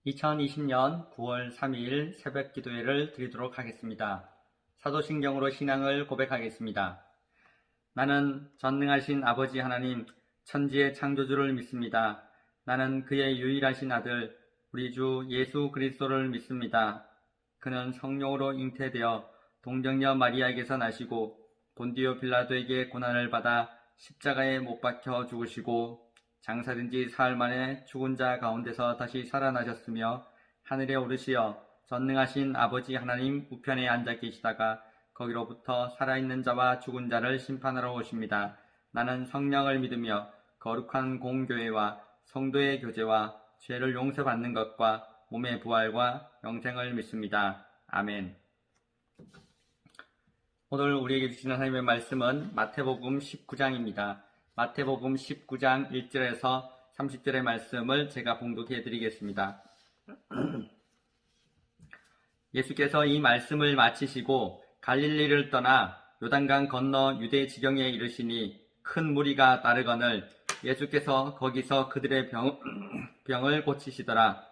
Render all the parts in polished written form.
2020년 9월 3일 새벽 기도회를 드리도록 하겠습니다. 사도신경으로 신앙을 고백하겠습니다. 나는 전능하신 아버지 하나님, 천지의 창조주를 믿습니다. 나는 그의 유일하신 아들, 우리 주 예수 그리스도를 믿습니다. 그는 성령으로 잉태되어 동정녀 마리아에게서 나시고 본디오 빌라도에게 고난을 받아 십자가에 못 박혀 죽으시고 장사된 지 사흘 만에 죽은 자 가운데서 다시 살아나셨으며 하늘에 오르시어 전능하신 아버지 하나님 우편에 앉아 계시다가 거기로부터 살아있는 자와 죽은 자를 심판하러 오십니다. 나는 성령을 믿으며 거룩한 공교회와 성도의 교제와 죄를 용서받는 것과 몸의 부활과 영생을 믿습니다. 아멘. 오늘 우리에게 주시는 하나님의 말씀은 마태복음 19장입니다. 마태복음 19장 1절에서 30절의 말씀을 제가 봉독해 드리겠습니다. 예수께서 이 말씀을 마치시고 갈릴리를 떠나 요단강 건너 유대 지경에 이르시니 큰 무리가 따르거늘 예수께서 거기서 그들의 병을 고치시더라.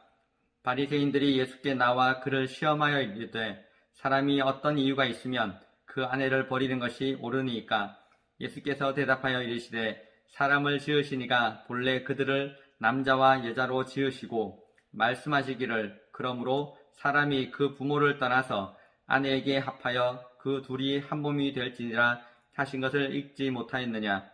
바리새인들이 예수께 나와 그를 시험하여 이르되 사람이 어떤 이유가 있으면 그 아내를 버리는 것이 옳으니까? 예수께서 대답하여 이르시되 사람을 지으시니가 본래 그들을 남자와 여자로 지으시고 말씀하시기를 그러므로 사람이 그 부모를 떠나서 아내에게 합하여 그 둘이 한 몸이 될지니라 하신 것을 읽지 못하였느냐?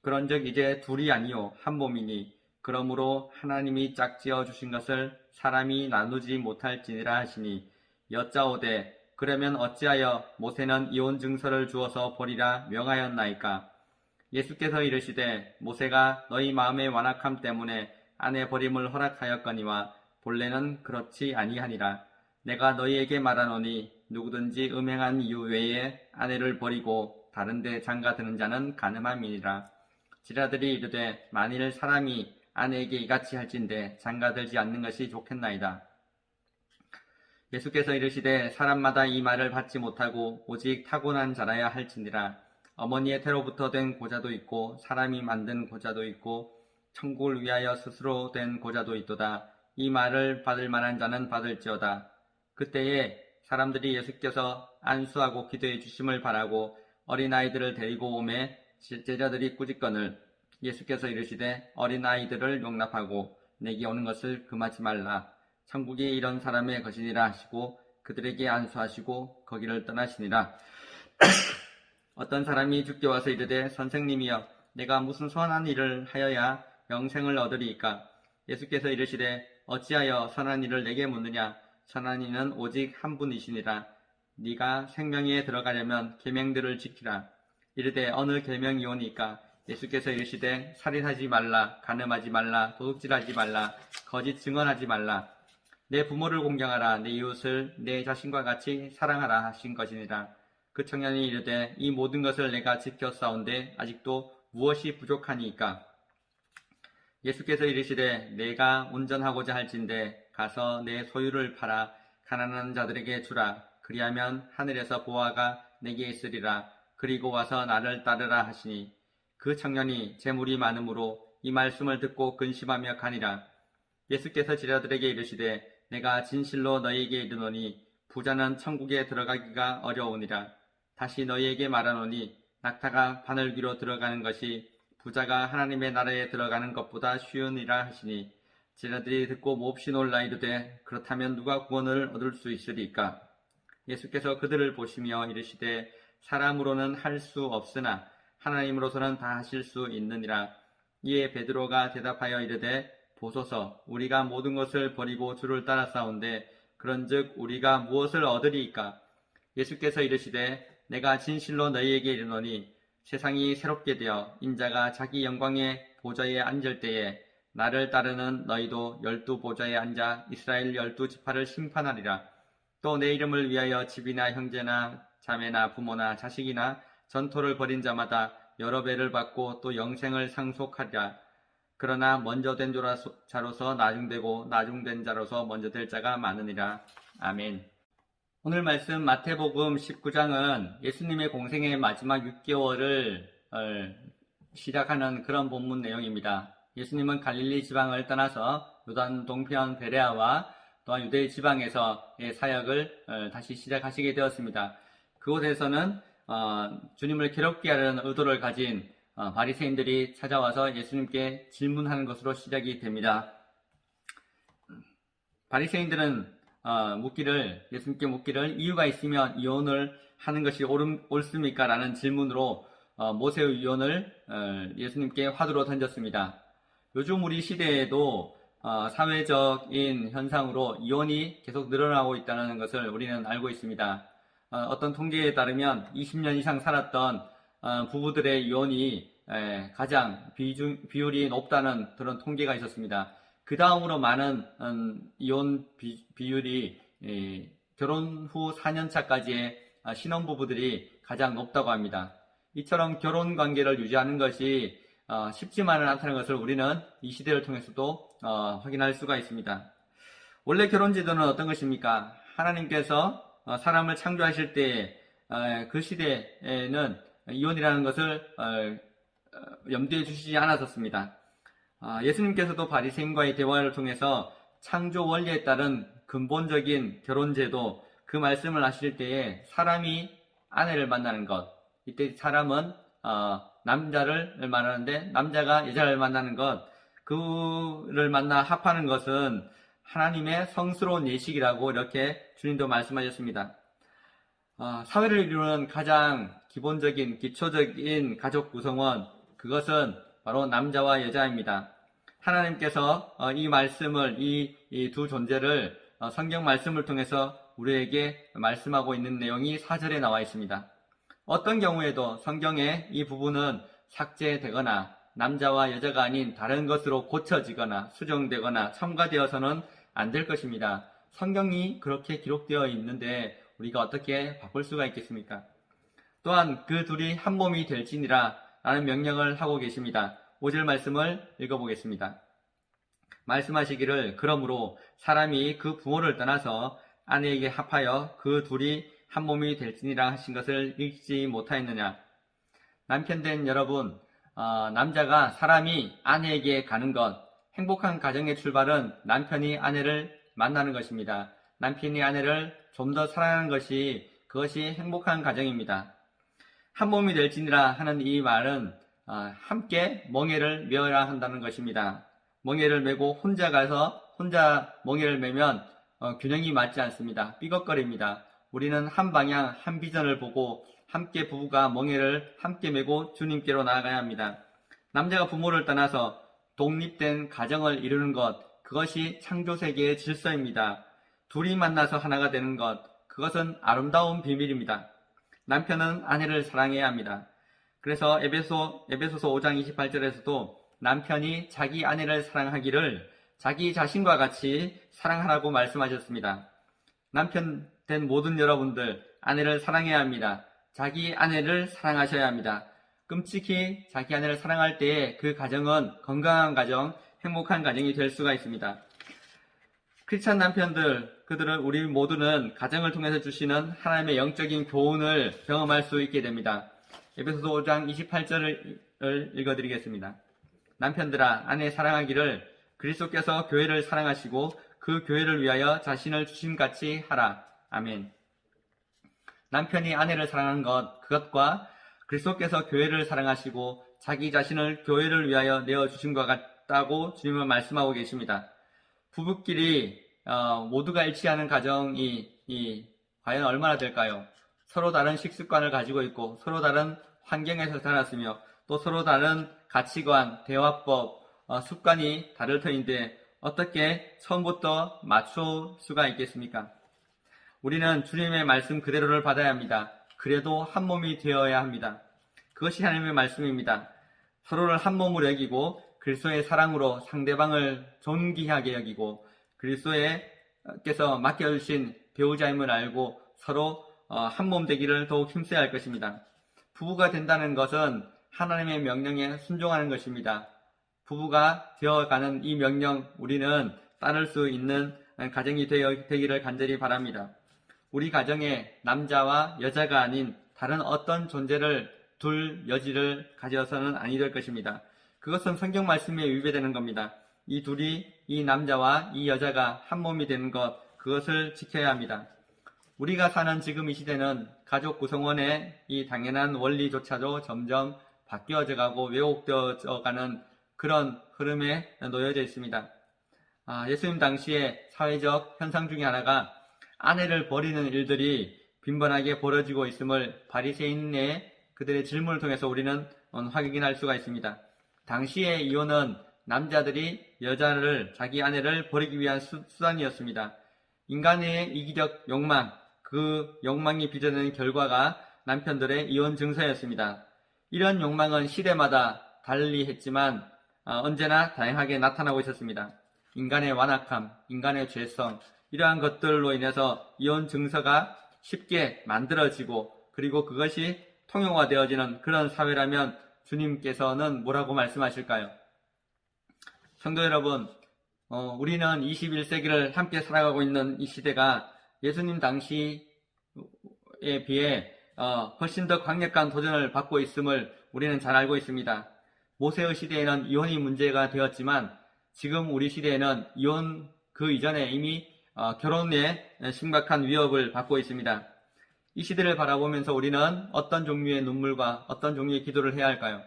그런즉 이제 둘이 아니요 한 몸이니 그러므로 하나님이 짝지어 주신 것을 사람이 나누지 못할지니라 하시니 여짜오되 그러면 어찌하여 모세는 이혼 증서를 주어서 버리라 명하였나이까? 예수께서 이르시되 모세가 너희 마음의 완악함 때문에 아내 버림을 허락하였거니와 본래는 그렇지 아니하니라. 내가 너희에게 말하노니 누구든지 음행한 이유 외에 아내를 버리고 다른 데 장가드는 자는 간음함이니라. 지라들이 이르되 만일 사람이 아내에게 이같이 할진대 장가들지 않는 것이 좋겠나이다. 예수께서 이르시되 사람마다 이 말을 받지 못하고 오직 타고난 자라야 할지니라. 어머니의 태로부터 된 고자도 있고 사람이 만든 고자도 있고 천국을 위하여 스스로 된 고자도 있도다. 이 말을 받을 만한 자는 받을지어다. 그때에 사람들이 예수께서 안수하고 기도해 주심을 바라고 어린아이들을 데리고 오매 제자들이 꾸짖거늘 예수께서 이르시되 어린아이들을 용납하고 내게 오는 것을 금하지 말라. 천국이 이런 사람의 것이니라 하시고 그들에게 안수하시고 거기를 떠나시니라. 어떤 사람이 주께 와서 이르되 선생님이여 내가 무슨 선한 일을 하여야 영생을 얻으리이까? 예수께서 이르시되 어찌하여 선한 일을 내게 묻느냐? 선한 이는 오직 한 분이시니라. 네가 생명에 들어가려면 계명들을 지키라. 이르되 어느 계명이오니까? 예수께서 이르시되 살인하지 말라, 간음하지 말라, 도둑질하지 말라, 거짓 증언하지 말라. 내 부모를 공경하라, 내 이웃을 내 자신과 같이 사랑하라 하신 것이니라. 그 청년이 이르되 이 모든 것을 내가 지켰사온데 아직도 무엇이 부족하니까? 예수께서 이르시되 내가 온전하고자 할진대 가서 내 소유를 팔아 가난한 자들에게 주라. 그리하면 하늘에서 보화가 내게 있으리라. 그리고 와서 나를 따르라 하시니 그 청년이 재물이 많으므로 이 말씀을 듣고 근심하며 가니라. 예수께서 제자들에게 이르시되 내가 진실로 너희에게 이르노니 부자는 천국에 들어가기가 어려우니라. 다시 너희에게 말하노니 낙타가 바늘귀로 들어가는 것이 부자가 하나님의 나라에 들어가는 것보다 쉬우니라 하시니 제자들이 듣고 몹시 놀라 이르되 그렇다면 누가 구원을 얻을 수 있으리까? 예수께서 그들을 보시며 이르시되 사람으로는 할 수 없으나 하나님으로서는 다 하실 수 있느니라. 이에 베드로가 대답하여 이르되 보소서 우리가 모든 것을 버리고 주를 따라싸운데 그런즉 우리가 무엇을 얻으리이까? 예수께서 이르시되 내가 진실로 너희에게 이르노니 세상이 새롭게 되어 인자가 자기 영광의 보좌에 앉을 때에 나를 따르는 너희도 12 보좌에 앉아 이스라엘 12지파를 심판하리라. 또 내 이름을 위하여 집이나 형제나 자매나 부모나 자식이나 전토를 벌인 자마다 여러 배를 받고 또 영생을 상속하리라. 그러나 먼저 된 자로서 나중되고 나중된 자로서 먼저 될 자가 많으니라. 아멘. 오늘 말씀 마태복음 19장은 예수님의 공생의 마지막 6개월을 시작하는 그런 본문 내용입니다. 예수님은 갈릴리 지방을 떠나서 요단 동편 베레아와 또한 유대 지방에서의 사역을 다시 시작하시게 되었습니다. 그곳에서는 주님을 괴롭게 하려는 의도를 가진 바리새인들이 찾아와서 예수님께 질문하는 것으로 시작이 됩니다. 바리새인들은 예수님께 묻기를 이유가 있으면 이혼을 하는 것이 옳습니까? 라는 질문으로 모세의 이혼을 예수님께 화두로 던졌습니다. 요즘 우리 시대에도 사회적인 현상으로 이혼이 계속 늘어나고 있다는 것을 우리는 알고 있습니다. 어떤 통계에 따르면 20년 이상 살았던 부부들의 이혼이 가장 비율이 높다는 그런 통계가 있었습니다. 그 다음으로 많은 이혼 비율이 결혼 후 4년 차까지의 신혼부부들이 가장 높다고 합니다. 이처럼 결혼 관계를 유지하는 것이 쉽지만은 않다는 것을 우리는 이 시대를 통해서도 확인할 수가 있습니다. 원래 결혼 제도는 어떤 것입니까? 하나님께서 사람을 창조하실 때 그 시대에는 이혼이라는 것을 염두에 주시지 않았었습니다. 예수님께서도 바리새인과의 대화를 통해서 창조 원리에 따른 근본적인 결혼 제도, 그 말씀을 하실 때에 사람이 아내를 만나는 것, 이때 사람은 남자를 말하는데 남자가 여자를 만나는 것, 그를 만나 합하는 것은 하나님의 성스러운 예식이라고 이렇게 주님도 말씀하셨습니다. 사회를 이루는 가장 기본적인 기초적인 가족 구성원, 그것은 바로 남자와 여자입니다. 하나님께서 이 말씀을, 이 두 존재를 성경 말씀을 통해서 우리에게 말씀하고 있는 내용이 4절에 나와 있습니다. 어떤 경우에도 성경에 이 부분은 삭제되거나 남자와 여자가 아닌 다른 것으로 고쳐지거나 수정되거나 첨가되어서는 안 될 것입니다. 성경이 그렇게 기록되어 있는데 우리가 어떻게 바꿀 수가 있겠습니까? 또한 그 둘이 한 몸이 될지니라 라는 명령을 하고 계십니다. 5절 말씀을 읽어보겠습니다. 말씀하시기를 그러므로 사람이 그 부모를 떠나서 아내에게 합하여 그 둘이 한 몸이 될지니라 하신 것을 읽지 못하였느냐. 남편된 여러분, 남자가 사람이 아내에게 가는 것, 행복한 가정의 출발은 남편이 아내를 만나는 것입니다. 남편이 아내를 좀 더 사랑하는 것이, 그것이 행복한 가정입니다. 한 몸이 될지니라 하는 이 말은 함께 멍에를 메어야 한다는 것입니다. 멍에를 메고 혼자 가서 혼자 멍에를 메면 균형이 맞지 않습니다. 삐걱거립니다. 우리는 한 방향, 한 비전을 보고 함께 부부가 멍에를 함께 메고 주님께로 나아가야 합니다. 남자가 부모를 떠나서 독립된 가정을 이루는 것, 그것이 창조세계의 질서입니다. 둘이 만나서 하나가 되는 것, 그것은 아름다운 비밀입니다. 남편은 아내를 사랑해야 합니다. 그래서 에베소서 5장 28절에서도 남편이 자기 아내를 사랑하기를 자기 자신과 같이 사랑하라고 말씀하셨습니다. 남편 된 모든 여러분들, 아내를 사랑해야 합니다. 자기 아내를 사랑하셔야 합니다. 끔찍히 자기 아내를 사랑할 때에 그 가정은 건강한 가정, 행복한 가정이 될 수가 있습니다. 크리스찬 남편들, 그들은 우리 모두는 가정을 통해서 주시는 하나님의 영적인 교훈을 경험할 수 있게 됩니다. 에베소서 5장 28절을 읽어드리겠습니다. 남편들아, 아내 사랑하기를 그리스도께서 교회를 사랑하시고 그 교회를 위하여 자신을 주심같이 하라. 아멘. 남편이 아내를 사랑하는 것, 그것과 그리스도께서 교회를 사랑하시고 자기 자신을 교회를 위하여 내어주심과 같다고 주님은 말씀하고 계십니다. 부부끼리 모두가 일치하는 가정이 과연 얼마나 될까요? 서로 다른 식습관을 가지고 있고 서로 다른 환경에서 살았으며 또 서로 다른 가치관, 대화법, 습관이 다를 터인데 어떻게 처음부터 맞출 수가 있겠습니까? 우리는 주님의 말씀 그대로를 받아야 합니다. 그래도 한 몸이 되어야 합니다. 그것이 하나님의 말씀입니다. 서로를 한 몸으로 여기고 그리스도의 사랑으로 상대방을 존귀하게 여기고 그리스도께서 맡겨주신 배우자임을 알고 서로 한 몸 되기를 더욱 힘써야 할 것입니다. 부부가 된다는 것은 하나님의 명령에 순종하는 것입니다. 부부가 되어가는 이 명령 우리는 따를 수 있는 가정이 되기를 간절히 바랍니다. 우리 가정에 남자와 여자가 아닌 다른 어떤 존재를 둘 여지를 가져서는 아니 될 것입니다. 그것은 성경 말씀에 위배되는 겁니다. 이 둘이, 이 남자와 이 여자가 한 몸이 되는 것, 그것을 지켜야 합니다. 우리가 사는 지금 이 시대는 가족 구성원의 이 당연한 원리조차도 점점 바뀌어져 가고 왜곡되어져 가는 그런 흐름에 놓여져 있습니다. 예수님 당시에 사회적 현상 중에 하나가 아내를 버리는 일들이 빈번하게 벌어지고 있음을 바리새인의 그들의 질문을 통해서 우리는 확인할 수가 있습니다. 당시의 이혼은 남자들이 여자를, 자기 아내를 버리기 위한 수단이었습니다. 인간의 이기적 욕망, 그 욕망이 빚어낸 결과가 남편들의 이혼 증서였습니다. 이런 욕망은 시대마다 달리 했지만 언제나 다양하게 나타나고 있었습니다. 인간의 완악함, 인간의 죄성, 이러한 것들로 인해서 이혼 증서가 쉽게 만들어지고 그리고 그것이 통용화되어지는 그런 사회라면 주님께서는 뭐라고 말씀하실까요? 성도 여러분, 우리는 21세기를 함께 살아가고 있는 이 시대가 예수님 당시에 비해 훨씬 더 강력한 도전을 받고 있음을 우리는 잘 알고 있습니다. 모세의 시대에는 이혼이 문제가 되었지만 지금 우리 시대에는 이혼 그 이전에 이미 결혼에 심각한 위협을 받고 있습니다. 이 시대를 바라보면서 우리는 어떤 종류의 눈물과 어떤 종류의 기도를 해야 할까요?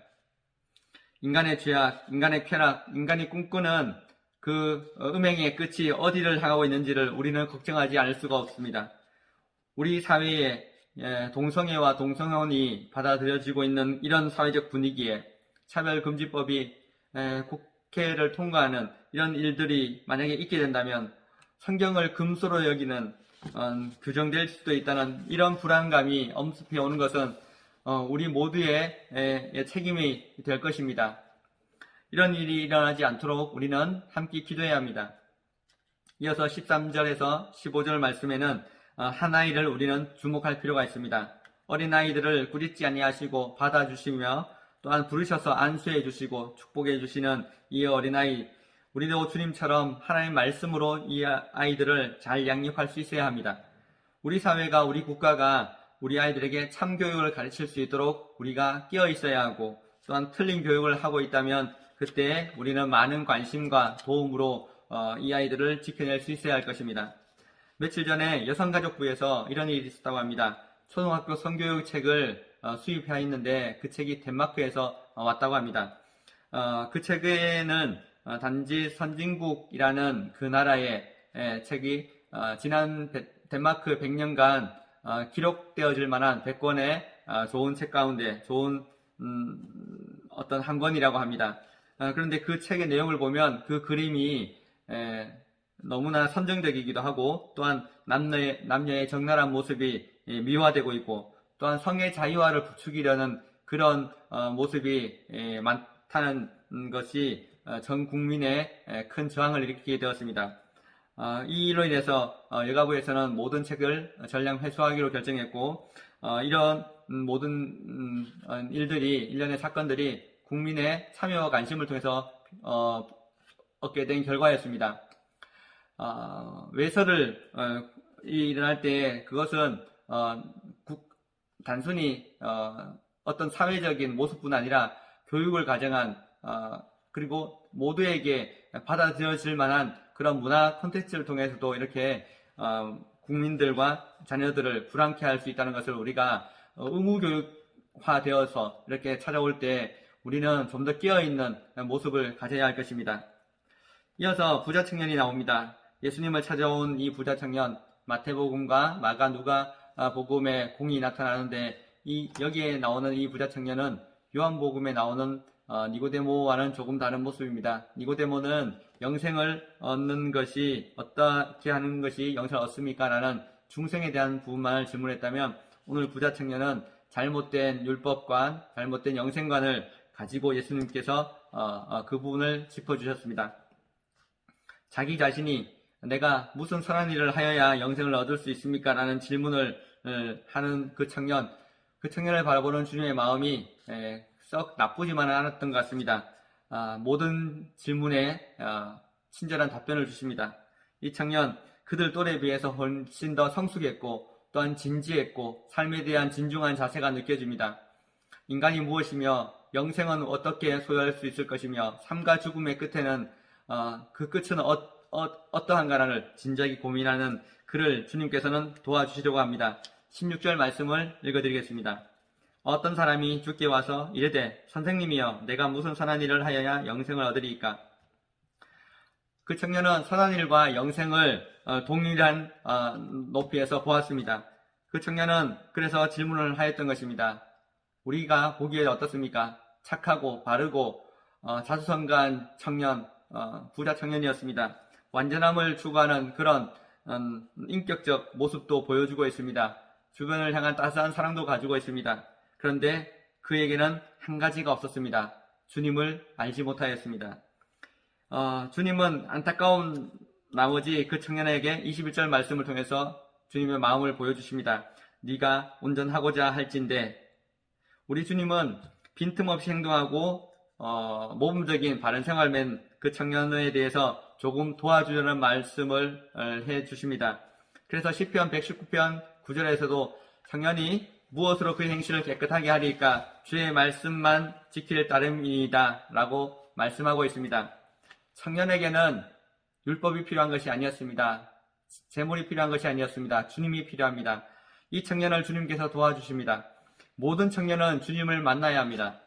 인간의 죄악, 인간의 쾌락, 인간이 꿈꾸는 그 음행의 끝이 어디를 향하고 있는지를 우리는 걱정하지 않을 수가 없습니다. 우리 사회에 동성애와 동성혼이 받아들여지고 있는 이런 사회적 분위기에 차별금지법이 국회를 통과하는 이런 일들이 만약에 있게 된다면 성경을 금수로 여기는 규정될 수도 있다는 이런 불안감이 엄습해 오는 것은 우리 모두의 책임이 될 것입니다. 이런 일이 일어나지 않도록 우리는 함께 기도해야 합니다. 이어서 13절에서 15절 말씀에는 한 아이를 우리는 주목할 필요가 있습니다. 어린아이들을 꾸짖지 아니하시고 받아주시며 또한 부르셔서 안수해 주시고 축복해 주시는 이 어린아이, 우리도 주님처럼 하나님의 말씀으로 이 아이들을 잘 양육할 수 있어야 합니다. 우리 사회가, 우리 국가가 우리 아이들에게 참교육을 가르칠 수 있도록 우리가 끼어 있어야 하고 또한 틀린 교육을 하고 있다면 그때 우리는 많은 관심과 도움으로 이 아이들을 지켜낼 수 있어야 할 것입니다. 며칠 전에 여성가족부에서 이런 일이 있었다고 합니다. 초등학교 성교육 책을 수입하였는데 그 책이 덴마크에서 왔다고 합니다. 그 책에는 단지 선진국이라는 그 나라의 책이 지난 덴마크 100년간 기록되어질 만한 100권의 좋은 책 가운데 좋은 어떤 한 권이라고 합니다. 그런데 그 책의 내용을 보면 그 그림이 너무나 선정적이기도 하고 또한 남녀의 적나라한 모습이 미화되고 있고 또한 성의 자유화를 부추기려는 그런 모습이 많다는 것이 전 국민의 큰 저항을 일으키게 되었습니다. 이 일로 인해서 여가부에서는 모든 책을 전량 회수하기로 결정했고 이런 모든 일들이, 일련의 사건들이 국민의 참여와 관심을 통해서 얻게 된 결과였습니다. 외설을 일어날 때 그것은 단순히 어떤 사회적인 모습뿐 아니라 교육을 가정한 그리고 모두에게 받아들여질 만한 그런 문화 콘텐츠를 통해서도 이렇게 국민들과 자녀들을 불안케 할 수 있다는 것을 우리가 의무교육화되어서 이렇게 찾아올 때 우리는 좀 더 깨어있는 모습을 가져야 할 것입니다. 이어서 부자 청년이 나옵니다. 예수님을 찾아온 이 부자 청년, 마태복음과 마가, 누가 복음에 공이 나타나는데 여기에 나오는 이 부자 청년은 요한복음에 나오는 니고데모와는 조금 다른 모습입니다. 니고데모는 영생을 얻는 것이 어떻게 하는 것이 영생을 얻습니까? 라는 중생에 대한 부분만을 질문했다면 오늘 부자 청년은 잘못된 율법관, 잘못된 영생관을 가지고 예수님께서 그 부분을 짚어주셨습니다. 자기 자신이 내가 무슨 선한 일을 하여야 영생을 얻을 수 있습니까? 라는 질문을 하는 그 청년을 바라보는 주님의 마음이 썩 나쁘지만은 않았던 것 같습니다. 모든 질문에 친절한 답변을 주십니다. 이 청년, 그들 또래에 비해서 훨씬 더 성숙했고 또한 진지했고 삶에 대한 진중한 자세가 느껴집니다. 인간이 무엇이며 영생은 어떻게 소유할 수 있을 것이며 삶과 죽음의 끝에는 그 끝은 어떠한가를 진지하게 고민하는 그를 주님께서는 도와주시려고 합니다. 16절 말씀을 읽어드리겠습니다. 어떤 사람이 주께 와서 이르되 선생님이여 내가 무슨 선한 일을 하여야 영생을 얻으리이까? 그 청년은 선한 일과 영생을 동일한 높이에서 보았습니다. 그 청년은 그래서 질문을 하였던 것입니다. 우리가 보기에 어떻습니까? 착하고 바르고 자수성가한 청년, 부자 청년이었습니다. 완전함을 추구하는 그런 인격적 모습도 보여주고 있습니다. 주변을 향한 따스한 사랑도 가지고 있습니다. 그런데 그에게는 한 가지가 없었습니다. 주님을 알지 못하였습니다. 주님은 안타까운 나머지 그 청년에게 21절 말씀을 통해서 주님의 마음을 보여주십니다. 네가 온전하고자 할진대. 우리 주님은 빈틈없이 행동하고 모범적인 바른 생활맨 그 청년에 대해서 조금 도와주려는 말씀을 해주십니다. 그래서 시편 119편 9절에서도 청년이 무엇으로 그 행실을 깨끗하게 하리까? 주의 말씀만 지킬 따름이다 라고 말씀하고 있습니다. 청년에게는 율법이 필요한 것이 아니었습니다. 재물이 필요한 것이 아니었습니다. 주님이 필요합니다. 이 청년을 주님께서 도와주십니다. 모든 청년은 주님을 만나야 합니다.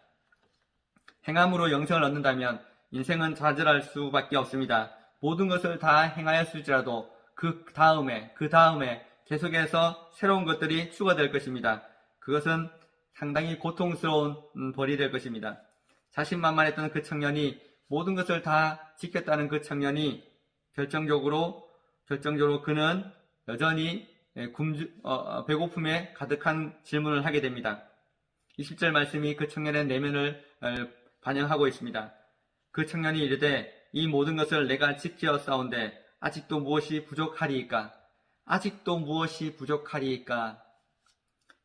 행함으로 영생을 얻는다면 인생은 좌절할 수밖에 없습니다. 모든 것을 다 행하였을지라도 그 다음에 계속해서 새로운 것들이 추가될 것입니다. 그것은 상당히 고통스러운 벌이 될 것입니다. 자신만만했던 그 청년이 모든 것을 다 지켰다는 그 청년이 결정적으로 그는 여전히 배고픔에 가득한 질문을 하게 됩니다. 20절 말씀이 그 청년의 내면을 반영하고 있습니다. 그 청년이 이르되 이 모든 것을 내가 지켜 싸운데 아직도 무엇이 부족하리이까? 아직도 무엇이 부족하리이까?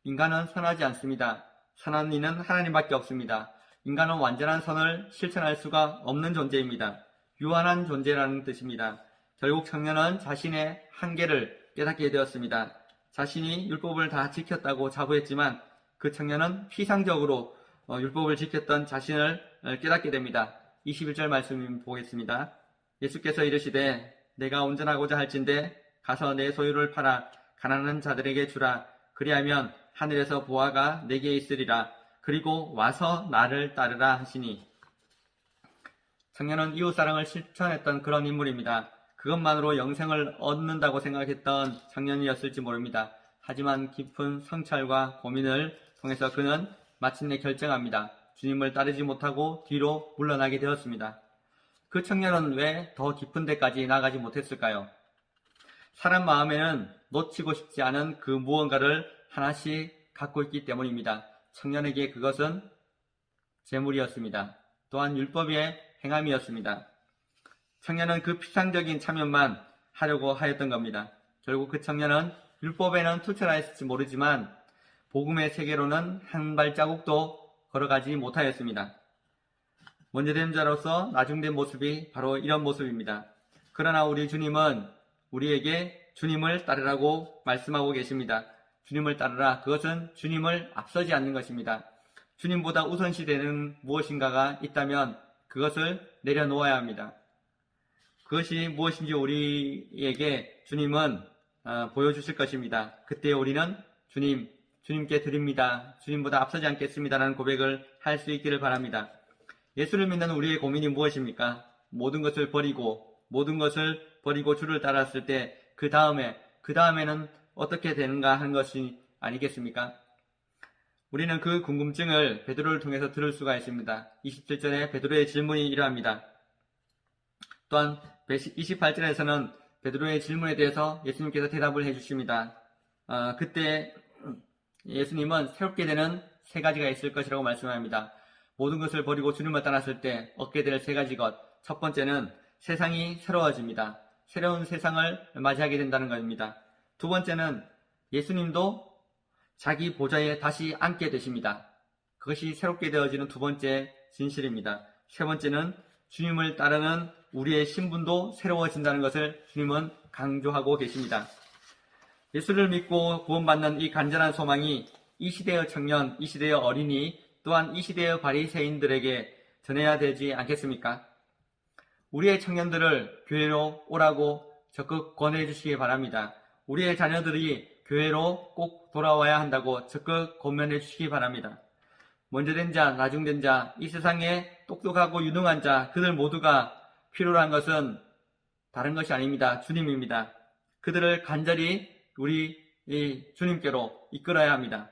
인간은 선하지 않습니다. 선한 이는 하나님밖에 없습니다. 인간은 완전한 선을 실천할 수가 없는 존재입니다. 유한한 존재라는 뜻입니다. 결국 청년은 자신의 한계를 깨닫게 되었습니다. 자신이 율법을 다 지켰다고 자부했지만 그 청년은 피상적으로 율법을 지켰던 자신을 깨닫게 됩니다. 21절 말씀 보겠습니다. 예수께서 이르시되 내가 온전하고자 할진대 가서 내 소유를 팔아 가난한 자들에게 주라. 그리하면 하늘에서 보화가 내게 있으리라. 그리고 와서 나를 따르라 하시니. 청년은 이웃사랑을 실천했던 그런 인물입니다. 그것만으로 영생을 얻는다고 생각했던 청년이었을지 모릅니다. 하지만 깊은 성찰과 고민을 통해서 그는 마침내 결정합니다. 주님을 따르지 못하고 뒤로 물러나게 되었습니다. 그 청년은 왜 더 깊은 데까지 나가지 못했을까요? 사람 마음에는 놓치고 싶지 않은 그 무언가를 하나씩 갖고 있기 때문입니다. 청년에게 그것은 재물이었습니다. 또한 율법의 행함이었습니다. 청년은 그 피상적인 참여만 하려고 하였던 겁니다. 결국 그 청년은 율법에는 투철하였을지 모르지만 복음의 세계로는 한 발자국도 걸어가지 못하였습니다. 먼저된 자로서 나중된 모습이 바로 이런 모습입니다. 그러나 우리 주님은 우리에게 주님을 따르라고 말씀하고 계십니다. 주님을 따르라. 그것은 주님을 앞서지 않는 것입니다. 주님보다 우선시되는 무엇인가가 있다면 그것을 내려놓아야 합니다. 그것이 무엇인지 우리에게 주님은 보여주실 것입니다. 그때 우리는 주님께 드립니다. 주님보다 앞서지 않겠습니다라는 고백을 할 수 있기를 바랍니다. 예수를 믿는 우리의 고민이 무엇입니까? 모든 것을 버리고 주를 따랐을 때 그 다음에는 어떻게 되는가 하는 것이 아니겠습니까? 우리는 그 궁금증을 베드로를 통해서 들을 수가 있습니다. 27절에 베드로의 질문이 이러합니다. 또한 28절에서는 베드로의 질문에 대해서 예수님께서 대답을 해주십니다. 그때 예수님은 새롭게 되는 세 가지가 있을 것이라고 말씀합니다. 모든 것을 버리고 주님을 따랐을 때 얻게 될 세 가지 것. 첫 번째는 세상이 새로워집니다. 새로운 세상을 맞이하게 된다는 것입니다. 두 번째는 예수님도 자기 보좌에 다시 앉게 되십니다. 그것이 새롭게 되어지는 두 번째 진실입니다. 세 번째는 주님을 따르는 우리의 신분도 새로워진다는 것을 주님은 강조하고 계십니다. 예수를 믿고 구원받는 이 간절한 소망이 이 시대의 청년, 이 시대의 어린이, 또한 이 시대의 바리새인들에게 전해야 되지 않겠습니까? 우리의 청년들을 교회로 오라고 적극 권해 주시기 바랍니다. 우리의 자녀들이 교회로 꼭 돌아와야 한다고 적극 권면해 주시기 바랍니다. 먼저 된 자, 나중 된 자, 이 세상에 똑똑하고 유능한 자, 그들 모두가 필요로 한 것은 다른 것이 아닙니다. 주님입니다. 그들을 간절히 우리 주님께로 이끌어야 합니다.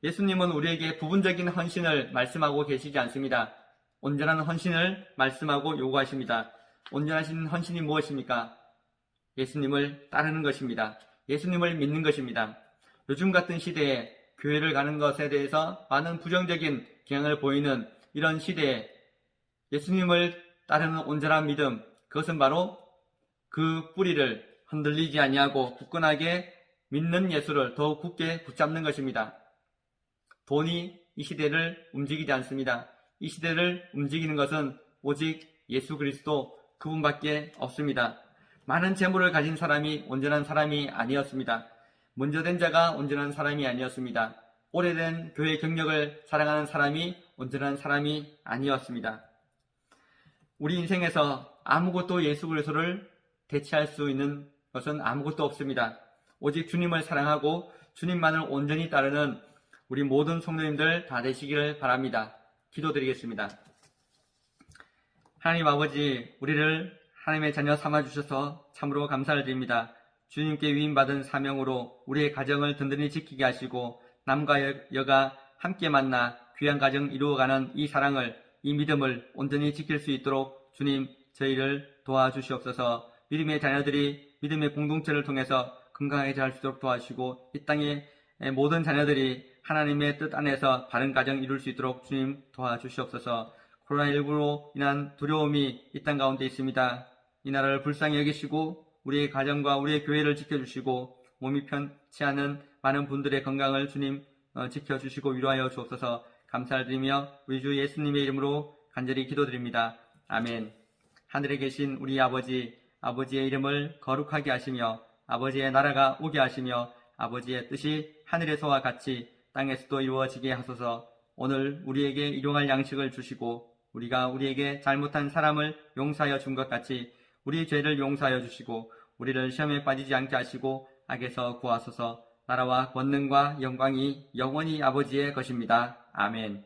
예수님은 우리에게 부분적인 헌신을 말씀하고 계시지 않습니다. 온전한 헌신을 말씀하고 요구하십니다. 온전하신 헌신이 무엇입니까? 예수님을 따르는 것입니다. 예수님을 믿는 것입니다. 요즘 같은 시대에 교회를 가는 것에 대해서 많은 부정적인 경향을 보이는 이런 시대에 예수님을 따르는 온전한 믿음, 그것은 바로 그 뿌리를 흔들리지 아니하고 굳건하게 믿는 예수를 더욱 굳게 붙잡는 것입니다. 돈이 이 시대를 움직이지 않습니다. 이 시대를 움직이는 것은 오직 예수 그리스도 그분밖에 없습니다. 많은 재물을 가진 사람이 온전한 사람이 아니었습니다. 먼저 된 자가 온전한 사람이 아니었습니다. 오래된 교회 경력을 사랑하는 사람이 온전한 사람이 아니었습니다. 우리 인생에서 아무것도 예수 그리스도를 대체할 수 있는 것은 아무것도 없습니다. 오직 주님을 사랑하고 주님만을 온전히 따르는 우리 모든 성도님들 다 되시기를 바랍니다. 기도드리겠습니다. 하나님 아버지, 우리를 하나님의 자녀 삼아주셔서 참으로 감사를 드립니다. 주님께 위임받은 사명으로 우리의 가정을 든든히 지키게 하시고 남과 여가 함께 만나 귀한 가정 이루어가는 이 사랑을, 이 믿음을 온전히 지킬 수 있도록 주님 저희를 도와주시옵소서. 믿음의 자녀들이 믿음의 공동체를 통해서 건강하게 잘 수 있도록 도와주시고 이 땅의 모든 자녀들이 하나님의 뜻 안에서 바른 가정 이룰 수 있도록 주님 도와주시옵소서. 코로나19로 인한 두려움이 이 땅 가운데 있습니다. 이 나라를 불쌍히 여기시고 우리의 가정과 우리의 교회를 지켜주시고 몸이 편치 않은 많은 분들의 건강을 주님 지켜주시고 위로하여 주옵소서. 감사를 드리며 우리 주 예수님의 이름으로 간절히 기도드립니다. 아멘. 하늘에 계신 우리 아버지, 아버지의 이름을 거룩하게 하시며 아버지의 나라가 오게 하시며 아버지의 뜻이 하늘에서와 같이 땅에서도 이루어지게 하소서. 오늘 우리에게 일용할 양식을 주시고 우리가 우리에게 잘못한 사람을 용서하여 준 것 같이 우리 죄를 용서하여 주시고 우리를 시험에 빠지지 않게 하시고 악에서 구하소서. 나라와 권능과 영광이 영원히 아버지의 것입니다. 아멘.